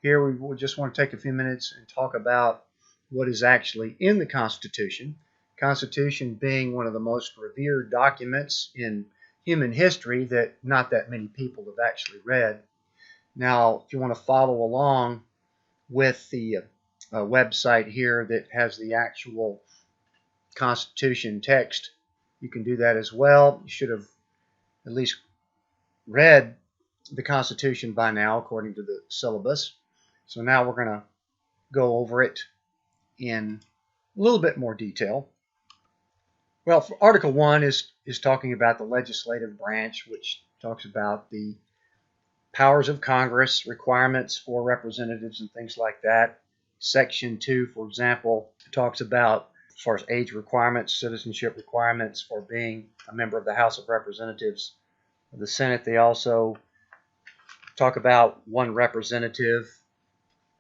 Here we will just want to take a few minutes and talk about what is actually in the Constitution. Constitution being one of the most revered documents in human history that not that many people have actually read. Now, if you want to follow along with the website here that has the actual Constitution text, you can do that as well. You should have at least read the Constitution by now, according to the syllabus. So now we're going to go over it in a little bit more detail. Well, Article 1 is talking about the legislative branch, which talks about the powers of Congress, requirements for representatives, and things like that. Section 2, for example, talks about, as far as age requirements, citizenship requirements for being a member of the House of Representatives. The Senate, they also talk about one representative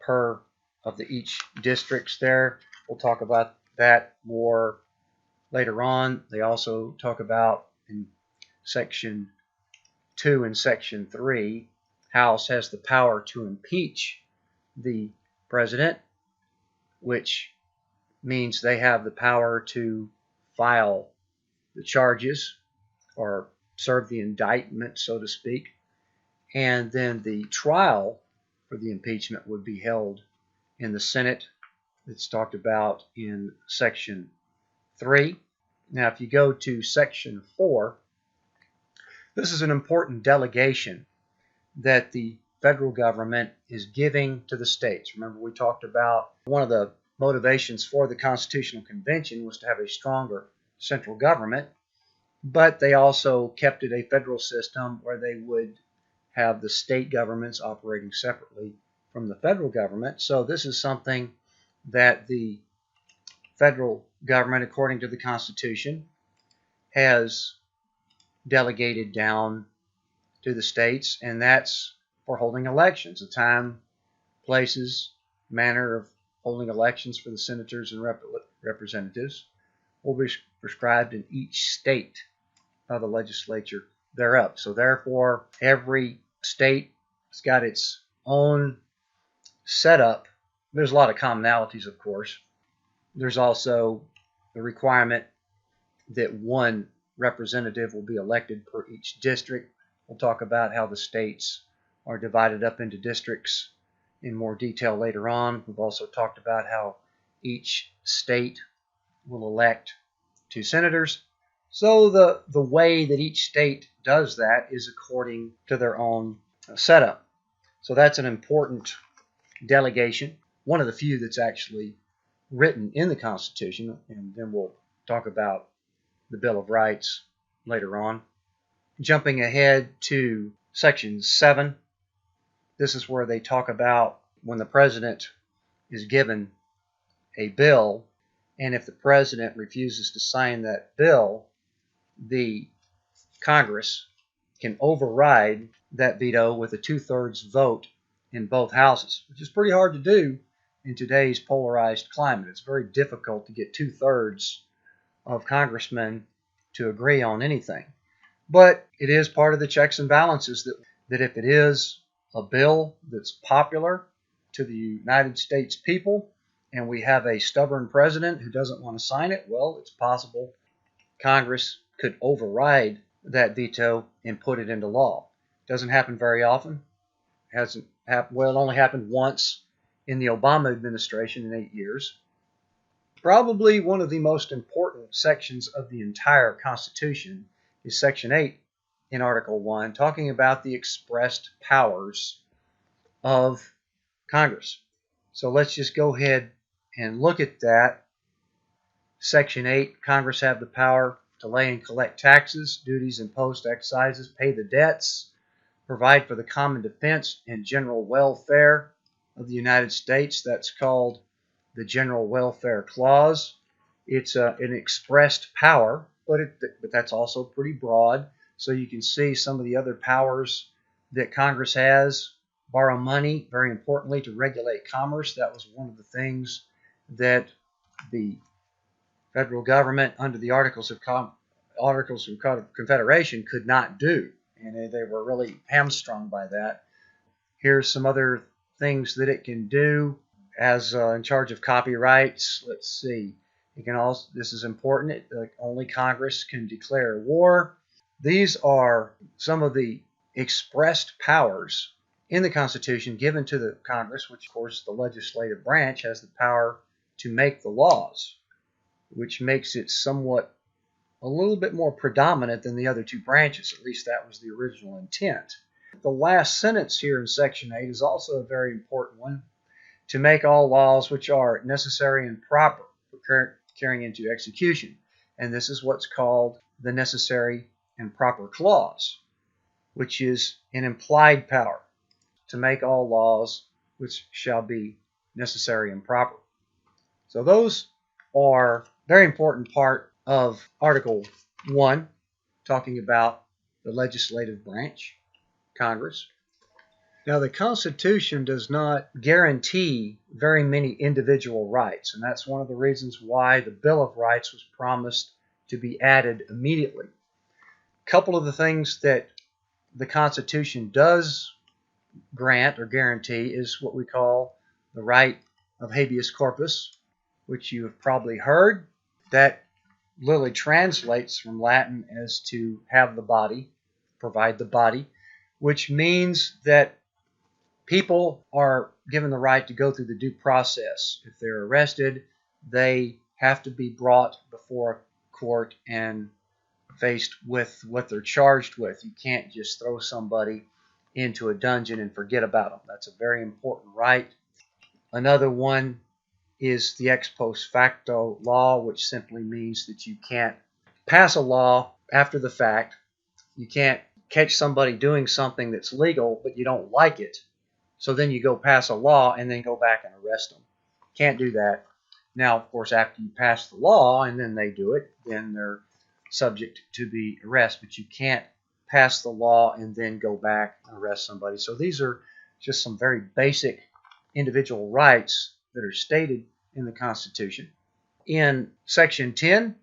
per of each districts there. We'll talk about that more later on. They also talk about in Section 2 and Section 3, House has the power to impeach the president, which means they have the power to file the charges or serve the indictment, so to speak. And then the trial for the impeachment would be held in the Senate. It's talked about in Section 3. Now, if you go to Section 4, this is an important delegation that the federal government is giving to the states. Remember, we talked about one of the motivations for the Constitutional Convention was to have a stronger central government, but they also kept it a federal system where they would have the state governments operating separately from the federal government. So this is something that the federal government, according to the Constitution, has delegated down to the states, and that's for holding elections. The time, places, manner of holding elections for the senators and representatives will be prescribed in each state of the legislature thereof. So therefore, every state has got its own setup. There's a lot of commonalities, of course. There's also the requirement that one representative will be elected per each district. We'll talk about how the states are divided up into districts in more detail later on. We've also talked about how each state will elect 2 senators. So the way that each state does that is according to their own setup. So that's an important delegation, one of the few that's actually written in the Constitution, and then we'll talk about the Bill of Rights later on. Jumping ahead to Section 7, this is where they talk about when the president is given a bill, and if the president refuses to sign that bill, the Congress can override that veto with a 2/3 vote in both houses, which is pretty hard to do in today's polarized climate. It's very difficult to get 2/3 of congressmen to agree on anything. But it is part of the checks and balances that if it is a bill that's popular to the United States people and we have a stubborn president who doesn't want to sign it, well, it's possible Congress could override that veto and put it into law. It doesn't happen very often. It hasn't happened. Well, it only happened once in the Obama administration in 8 years. Probably one of the most important sections of the entire Constitution is Section 8 in Article 1, talking about the expressed powers of Congress. So let's just go ahead and look at that. Section 8, Congress have the power to lay and collect taxes, duties, imposts, excises, pay the debts, provide for the common defense and general welfare of the United States. That's called the General Welfare Clause. It's an expressed power, but that's also pretty broad. So you can see some of the other powers that Congress has. Borrow money, very importantly, to regulate commerce. That was one of the things that the federal government under the Articles of Confederation could not do, and they were really hamstrung by that. Here's some other things that it can do as in charge of copyrights. Let's see. It can also, this is important, only Congress can declare war. These are some of the expressed powers in the Constitution given to the Congress, which of course the legislative branch has the power to make the laws, which makes it somewhat a little bit more predominant than the other two branches. At least that was the original intent. The last sentence here in Section 8 is also a very important one. To make all laws which are necessary and proper for carrying into execution. And this is what's called the necessary and proper clause, which is an implied power to make all laws which shall be necessary and proper. So those are very important part of Article 1, talking about the legislative branch, Congress. Now, the Constitution does not guarantee very many individual rights, and that's one of the reasons why the Bill of Rights was promised to be added immediately. A couple of the things that the Constitution does grant or guarantee is what we call the right of habeas corpus, which you have probably heard. That literally translates from Latin as to have the body, provide the body, which means that people are given the right to go through the due process. If they're arrested, they have to be brought before a court and faced with what they're charged with. You can't just throw somebody into a dungeon and forget about them. That's a very important right. Another one is the ex post facto law, which simply means that you can't pass a law after the fact. You can't catch somebody doing something that's legal, but you don't like it. So then you go pass a law and then go back and arrest them. Can't do that. Now, of course, after you pass the law and then they do it, then they're subject to the arrest. But you can't pass the law and then go back and arrest somebody. So these are just some very basic individual rights that are stated in the Constitution. In Section 10,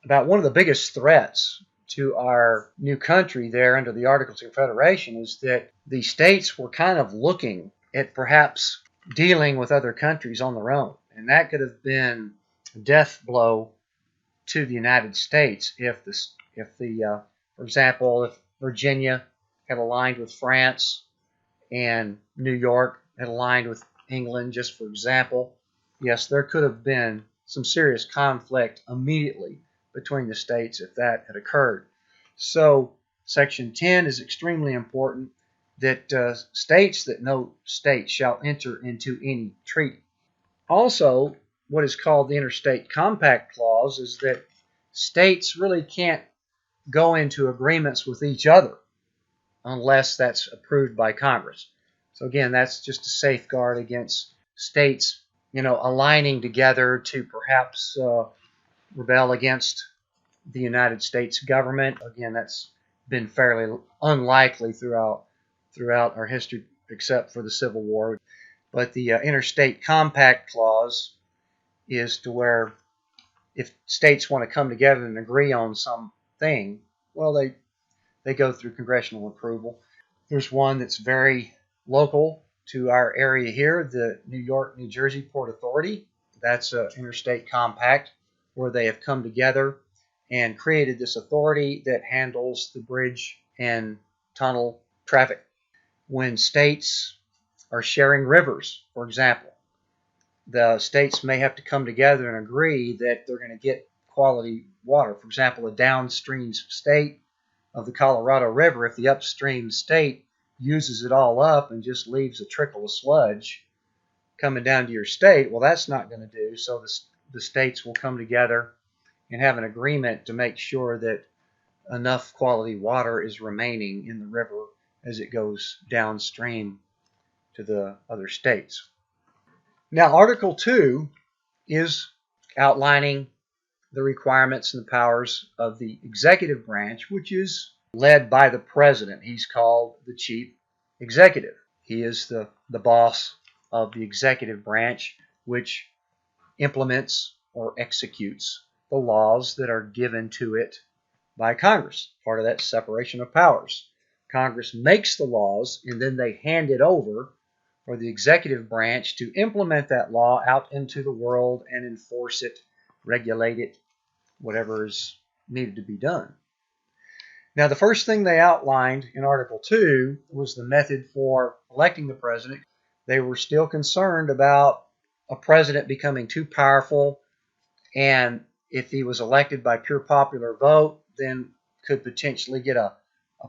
about one of the biggest threats to our new country there under the Articles of Confederation is that the states were kind of looking at perhaps dealing with other countries on their own. And that could have been a death blow to the United States if for example, if Virginia had aligned with France and New York had aligned with England, just for example, yes, there could have been some serious conflict immediately between the states if that had occurred. So Section 10 is extremely important, that states that no state shall enter into any treaty. Also, what is called the Interstate Compact Clause is that states really can't go into agreements with each other unless that's approved by Congress. So again, that's just a safeguard against states, aligning together to perhaps rebel against the United States government. Again, that's been fairly unlikely throughout our history, except for the Civil War. But the Interstate Compact Clause is to where if states want to come together and agree on something, well, they go through congressional approval. There's one that's very local to our area here, the New York, New Jersey Port Authority. That's an interstate compact where they have come together and created this authority that handles the bridge and tunnel traffic. When states are sharing rivers, for example, the states may have to come together and agree that they're going to get quality water. For example, a downstream state of the Colorado River, if the upstream state uses it all up and just leaves a trickle of sludge coming down to your state, well, that's not going to do. So the states will come together and have an agreement to make sure that enough quality water is remaining in the river as it goes downstream to the other states. Now, Article 2 is outlining the requirements and the powers of the executive branch, which is led by the president. He's called the chief executive. He is the boss of the executive branch, which implements or executes the laws that are given to it by Congress. Part of that separation of powers. Congress makes the laws and then they hand it over for the executive branch to implement that law out into the world and enforce it, regulate it, whatever is needed to be done. Now, the first thing they outlined in Article 2 was the method for electing the president. They were still concerned about a president becoming too powerful, and if he was elected by pure popular vote, then could potentially get a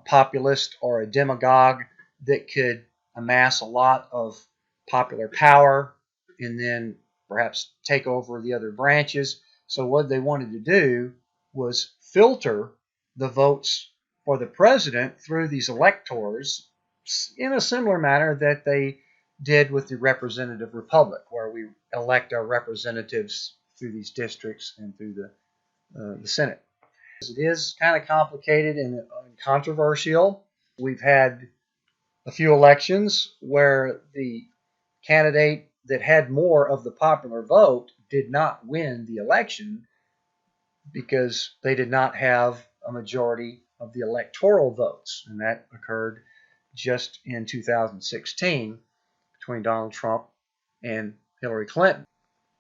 populist or a demagogue that could amass a lot of popular power and then perhaps take over the other branches. So what they wanted to do was filter the votes for the president through these electors in a similar manner that they did with the representative republic, where we elect our representatives through these districts and through the Senate. It is kind of complicated and controversial. We've had a few elections where the candidate that had more of the popular vote did not win the election because they did not have a majority of the electoral votes. And that occurred just in 2016 between Donald Trump and Hillary Clinton.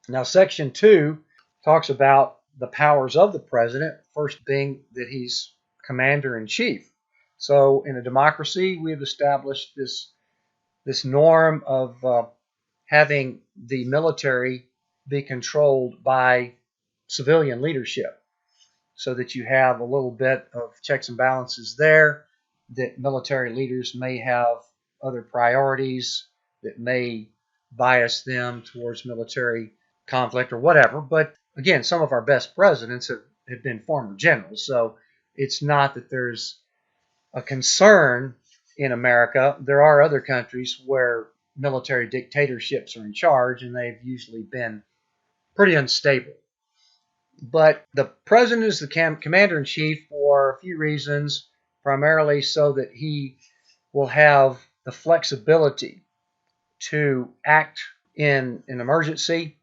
Now, Section 2 talks about the powers of the president, first being that he's commander-in-chief. So in a democracy, we've established this norm of having the military be controlled by civilian leadership, so that you have a little bit of checks and balances there, that military leaders may have other priorities that may bias them towards military conflict or whatever. But again, some of our best presidents have been former generals, so it's not that there's a concern in America. There are other countries where military dictatorships are in charge, and they've usually been pretty unstable. But the president is the commander-in-chief for a few reasons, primarily so that he will have the flexibility to act in an emergency.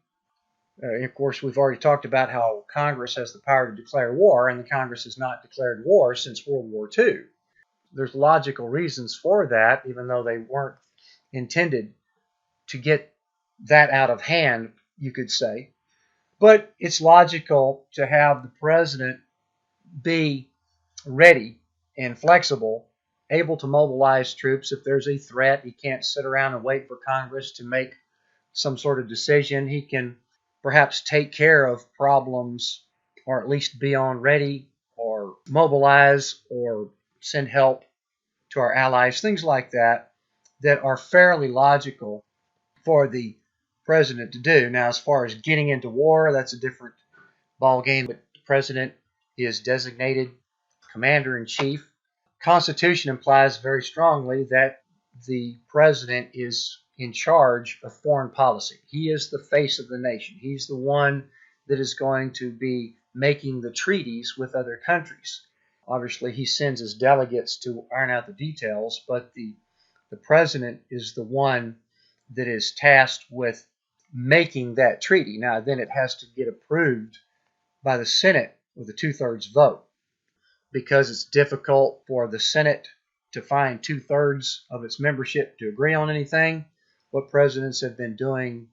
Of course, we've already talked about how Congress has the power to declare war, and the Congress has not declared war since World War II. There's logical reasons for that, even though they weren't intended to get that out of hand, you could say. But it's logical to have the president be ready and flexible, able to mobilize troops if there's a threat. He can't sit around and wait for Congress to make some sort of decision. He can perhaps take care of problems, or at least be on ready, or mobilize, or send help to our allies, things like that, that are fairly logical for the president to do. Now, as far as getting into war, that's a different ball game. But the president is designated commander-in-chief. Constitution implies very strongly that the president is in charge of foreign policy. He is the face of the nation. He's the one that is going to be making the treaties with other countries. Obviously, he sends his delegates to iron out the details, but the president is the one that is tasked with making that treaty. Now, then it has to get approved by the Senate with a 2/3 vote. Because it's difficult for the Senate to find 2/3 of its membership to agree on anything, what presidents have been doing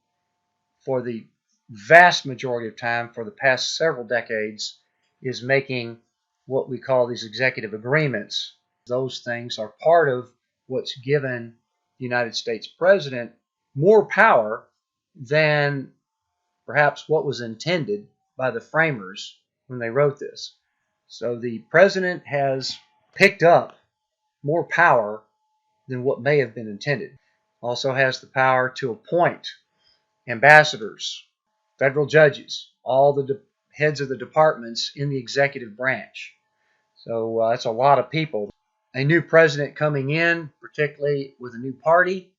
for the vast majority of time for the past several decades is making what we call these executive agreements. Those things are part of what's given the United States president more power than perhaps what was intended by the framers when they wrote this. So the president has picked up more power than what may have been intended. Also has the power to appoint ambassadors, federal judges, all the heads of the departments in the executive branch. So that's a lot of people. A new president coming in, particularly with a new party,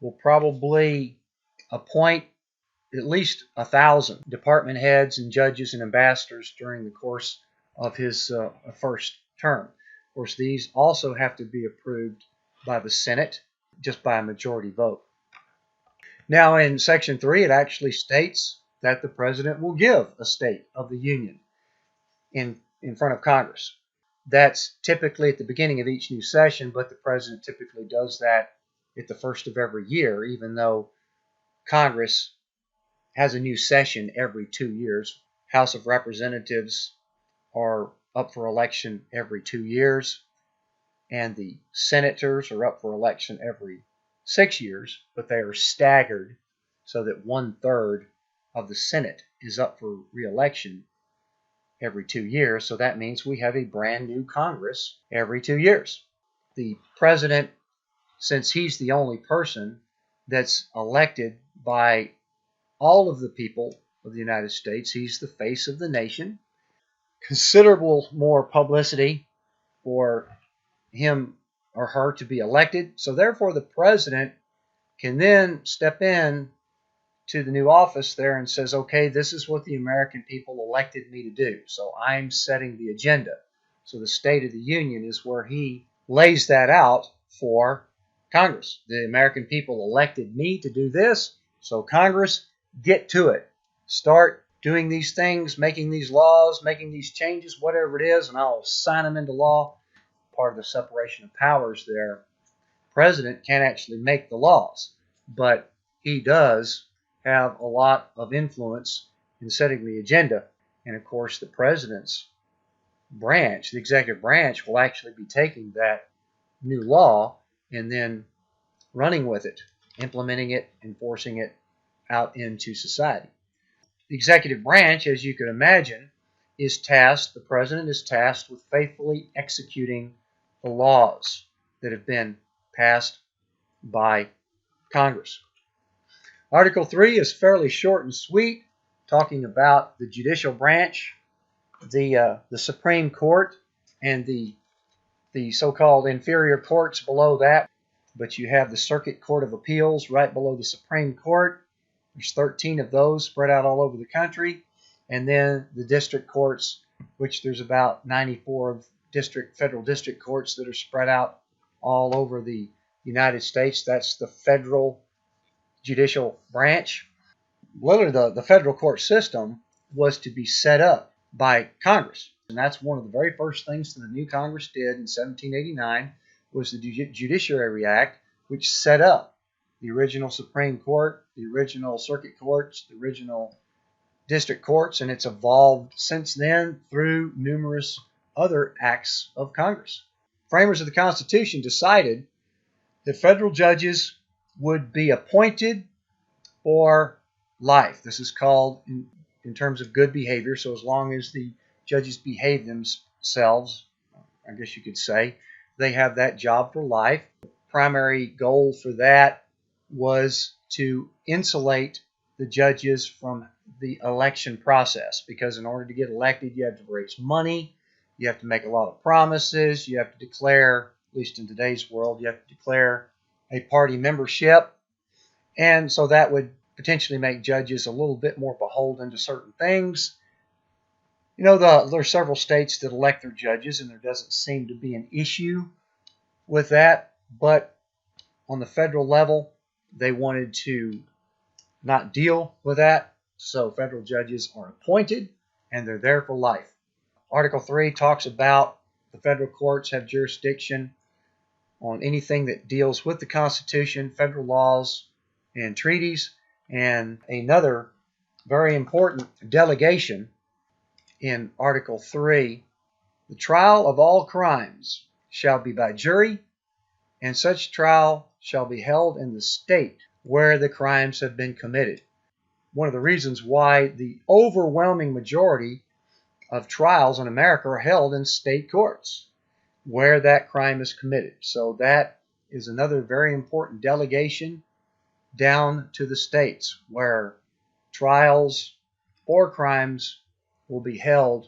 will probably appoint at least 1,000 department heads and judges and ambassadors during the course of his first term. Of course, these also have to be approved by the Senate just by a majority vote. Now, in Section 3, it actually states that the president will give a State of the Union in front of Congress. That's typically at the beginning of each new session, but the president typically does that at the first of every year, even though Congress has a new session every 2 years. House of Representatives are up for election every 2 years, and the senators are up for election every 6 years, but they are staggered so that 1/3 of the Senate is up for re-election every 2 years. So that means we have a brand new Congress every 2 years. The president, since he's the only person that's elected by all of the people of the United States, he's the face of the nation. Considerable more publicity for him or her to be elected. So therefore, the president can then step in to the new office there and says, okay, this is what the American people elected me to do. So I'm setting the agenda. So the State of the Union is where he lays that out for Congress. The American people elected me to do this. So Congress, get to it. Start doing these things, making these laws, making these changes, whatever it is, and I'll sign them into law. Part of the separation of powers there. The president can't actually make the laws, but he does have a lot of influence in setting the agenda. And of course, the president's branch, the executive branch, will actually be taking that new law and then running with it, implementing it, enforcing it out into society. The executive branch, as you can imagine, the president is tasked with faithfully executing the laws that have been passed by Congress. Article 3 is fairly short and sweet, talking about the judicial branch, the Supreme Court, and the so-called inferior courts below that. But you have the Circuit Court of Appeals right below the Supreme Court. There's 13 of those spread out all over the country. And then the district courts, which there's about 94 of federal district courts that are spread out all over the United States. That's the federal judicial branch. Literally, the federal court system was to be set up by Congress. And that's one of the very first things that the new Congress did in 1789 was the Judiciary Act, which set up the original Supreme Court, the original circuit courts, the original district courts, and it's evolved since then through numerous other acts of Congress. Framers of the Constitution decided that federal judges would be appointed for life. This is called in terms of good behavior. So as long as the judges behave themselves, I guess you could say, they have that job for life. The primary goal for that was to insulate the judges from the election process, because in order to get elected, you have to raise money, you have to make a lot of promises, you have to declare, at least in today's world, you have to declare a party membership, and so that would potentially make judges a little bit more beholden to certain things. You know, there are several states that elect their judges, and there doesn't seem to be an issue with that, but on the federal level, they wanted to not deal with that, so federal judges are appointed, and they're there for life. Article 3 talks about the federal courts have jurisdiction on anything that deals with the Constitution, federal laws, and treaties. And another very important delegation in Article 3, the trial of all crimes shall be by jury, and such trial shall be held in the state where the crimes have been committed. One of the reasons why the overwhelming majority of trials in America are held in state courts where that crime is committed. So that is another very important delegation down to the states where trials for crimes will be held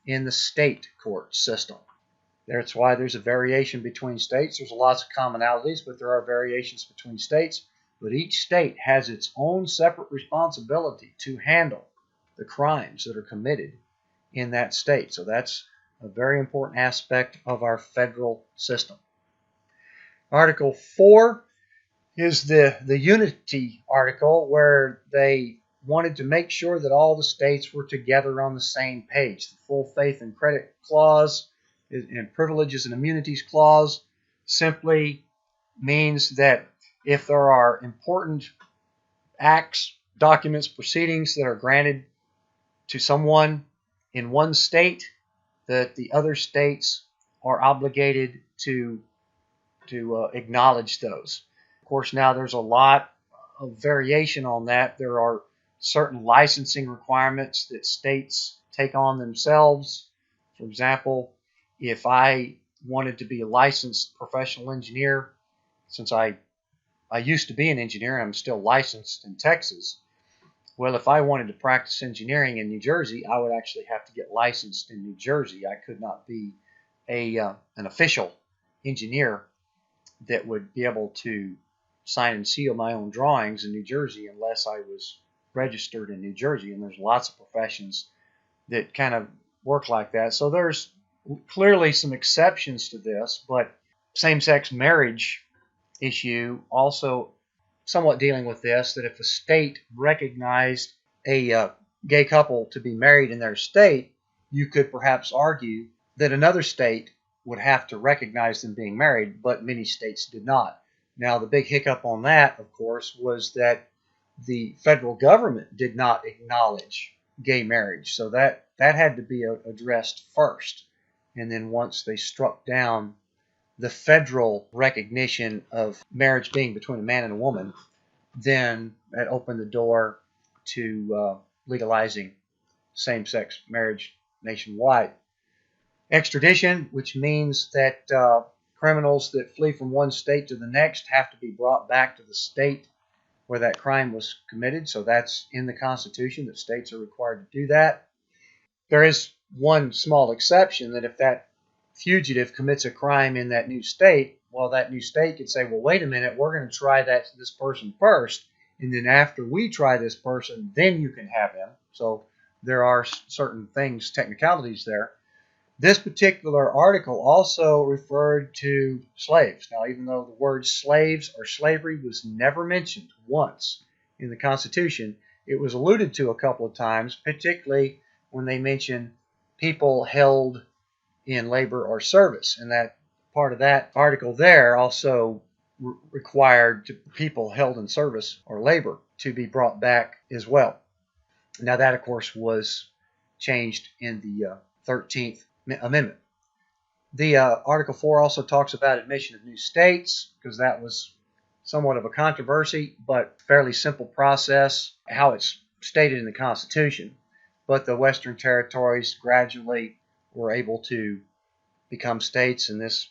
in the state court system. That's why there's a variation between states. There's lots of commonalities, but there are variations between states. But each state has its own separate responsibility to handle the crimes that are committed in that state. So that's a very important aspect of our federal system. Article 4 is the unity article, where they wanted to make sure that all the states were together on the same page. The full faith and credit clause and privileges and immunities clause simply means that if there are important acts, documents, proceedings that are granted to someone in one state, that the other states are obligated to acknowledge those. Of course, now there's a lot of variation on that. There are certain licensing requirements that states take on themselves. For example, if I wanted to be a licensed professional engineer, since I used to be an engineer and I'm still licensed in Texas, well, if I wanted to practice engineering in New Jersey, I would actually have to get licensed in New Jersey. I could not be an official engineer that would be able to sign and seal my own drawings in New Jersey unless I was registered in New Jersey. And there's lots of professions that kind of work like that. So there's clearly some exceptions to this, but same-sex marriage issue also somewhat dealing with this, that if a state recognized a gay couple to be married in their state, you could perhaps argue that another state would have to recognize them being married, but many states did not. Now, the big hiccup on that, of course, was that the federal government did not acknowledge gay marriage. So that had to be addressed first. And then once they struck down the federal recognition of marriage being between a man and a woman, then that opened the door to legalizing same-sex marriage nationwide. Extradition, which means that criminals that flee from one state to the next have to be brought back to the state where that crime was committed. So that's in the Constitution, that states are required to do that. There is one small exception, that if that fugitive commits a crime in that new state, well, that new state could say, well, wait a minute, we're going to try this person first, and then after we try this person, then you can have him. So there are certain things, technicalities there. This particular article also referred to slaves. Now, even though the word slaves or slavery was never mentioned once in the Constitution, it was alluded to a couple of times, particularly when they mention people held in labor or service. And that part of that article there also required people held in service or labor to be brought back as well. Now, that, of course, was changed in the 13th Amendment. The Article 4 also talks about admission of new states, because that was somewhat of a controversy, but fairly simple process, how it's stated in the Constitution. But the Western territories gradually were able to become states, and this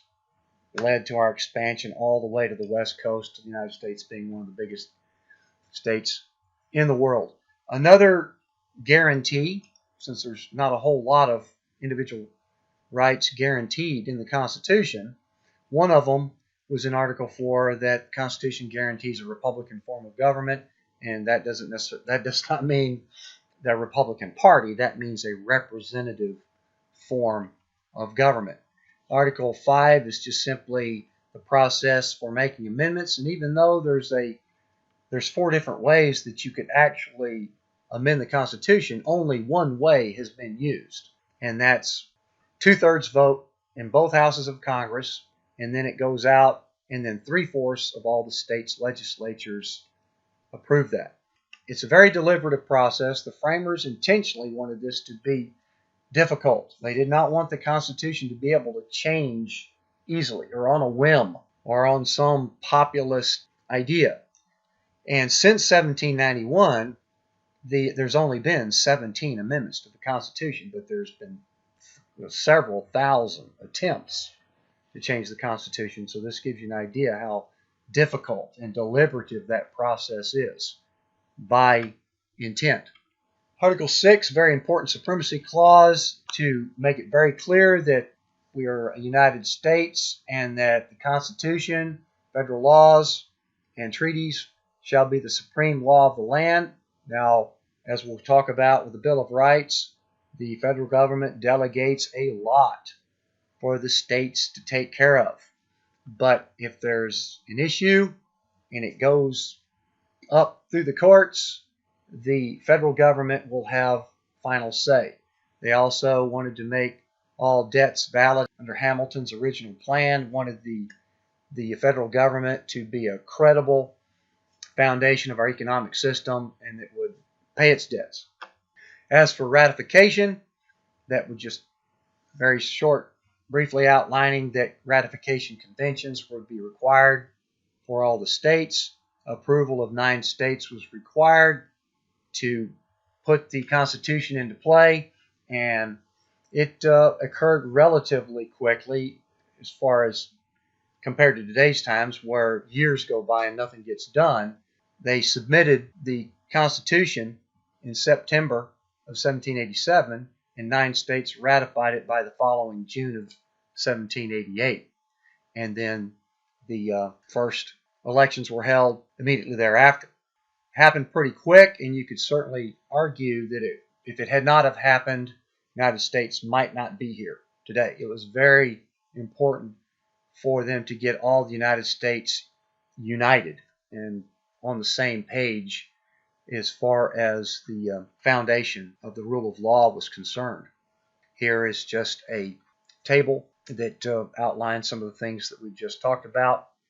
led to our expansion all the way to the West Coast of the United States being one of the biggest states in the world. Another guarantee, since there's not a whole lot of individual rights guaranteed in the Constitution, one of them was in Article 4 that the Constitution guarantees a Republican form of government, and that does not mean the Republican Party. That means a representative form of government. Article 5 is just simply the process for making amendments, and even though there's 4 different ways that you could actually amend the Constitution, only one way has been used, and that's 2/3 vote in both houses of Congress, and then it goes out, and then 3/4 of all the states' legislatures approve that. It's a very deliberative process. The framers intentionally wanted this to be difficult. They did not want the Constitution to be able to change easily or on a whim or on some populist idea. And since 1791, there's only been 17 amendments to the Constitution, but there's been several thousand attempts to change the Constitution. So this gives you an idea how difficult and deliberative that process is by intent. Article 6, very important supremacy clause to make it very clear that we are a United States and that the Constitution, federal laws, and treaties shall be the supreme law of the land. Now, as we'll talk about with the Bill of Rights, the federal government delegates a lot for the states to take care of. But if there's an issue and it goes up through the courts, the federal government will have final say. They also wanted to make all debts valid under Hamilton's original plan, wanted the the federal government to be a credible foundation of our economic system and that would pay its debts. As for ratification, that would just very short, briefly outlining that ratification conventions would be required for all the states. Approval of 9 states was required to put the Constitution into play, and it occurred relatively quickly as far as compared to today's times where years go by and nothing gets done. They submitted the Constitution in September of 1787, and 9 states ratified it by the following June of 1788. And then the first elections were held immediately thereafter. It happened pretty quick, and you could certainly argue that if it had not have happened, the United States might not be here today. It was very important for them to get all the United States united and on the same page as far as the foundation of the rule of law was concerned. Here is just a table that outlines some of the things that we've just talked about.